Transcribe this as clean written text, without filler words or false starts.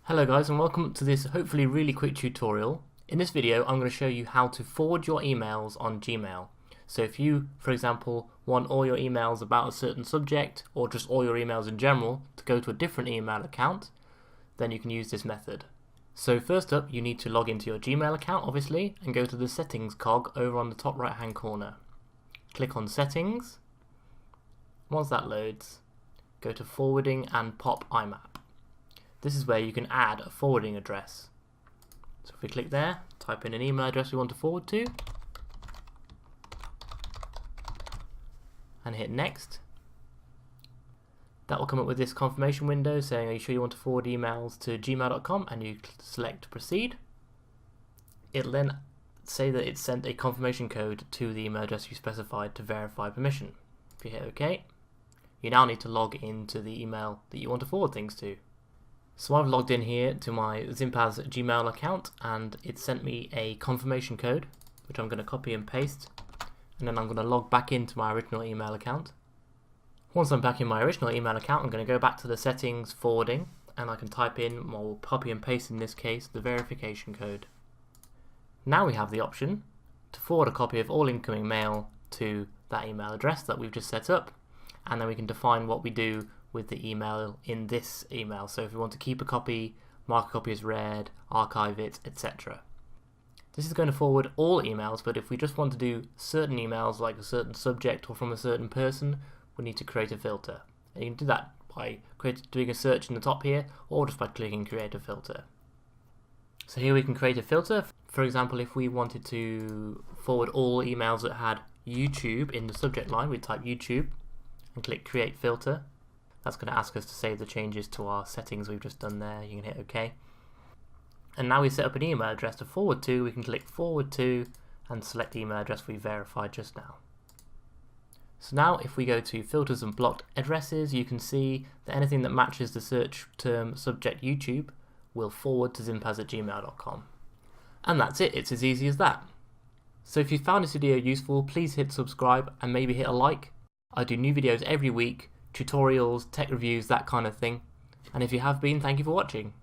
Hello guys, and welcome to this hopefully really quick tutorial. In this video I'm going to show you how to forward your emails on Gmail. So if you, for example, want all your emails about a certain subject or just all your emails in general to go to a different email account, then you can use this method. So first up, you need to log into your Gmail account obviously and go to the settings cog over on the top right hand corner. Click on settings. Once that loads, go to forwarding and pop IMAP. This is where you can add a forwarding address. So if we click there, type in an email address we want to forward to, and hit next. That will come up with this confirmation window saying, are you sure you want to forward emails to gmail.com, and you select proceed. It'll then say that it sent a confirmation code to the email address you specified to verify permission. If you hit OK, you now need to log into the email that you want to forward things to. So I've logged in here to my Zimpaz Gmail account and it sent me a confirmation code which I'm going to copy and paste, and then I'm going to log back into my original email account. Once I'm back in my original email account, I'm going to go back to the settings forwarding and I can type in, or copy and paste in this case, the verification code. Now we have the option to forward a copy of all incoming mail to that email address that we've just set up, and then we can define what we do with the email in this email. So if we want to keep a copy, mark a copy as read, archive it, etc. This is going to forward all emails, but if we just want to do certain emails like a certain subject or from a certain person, we need to create a filter. And you can do that by doing a search in the top here, or just by clicking create a filter. So here we can create a filter. For example, if we wanted to forward all emails that had YouTube in the subject line, we'd type YouTube and click create filter. That's going to ask us to save the changes to our settings we've just done there. You can hit OK. And now we set up an email address to forward to. We can click forward to and select the email address we verified just now. So now if we go to filters and blocked addresses, you can see that anything that matches the search term subject YouTube will forward to zimpaz@gmail.com. And that's it. It's as easy as that. So if you found this video useful, please hit subscribe and maybe hit a like. I do new videos every week, tutorials, tech reviews, that kind of thing. And if you have been, thank you for watching.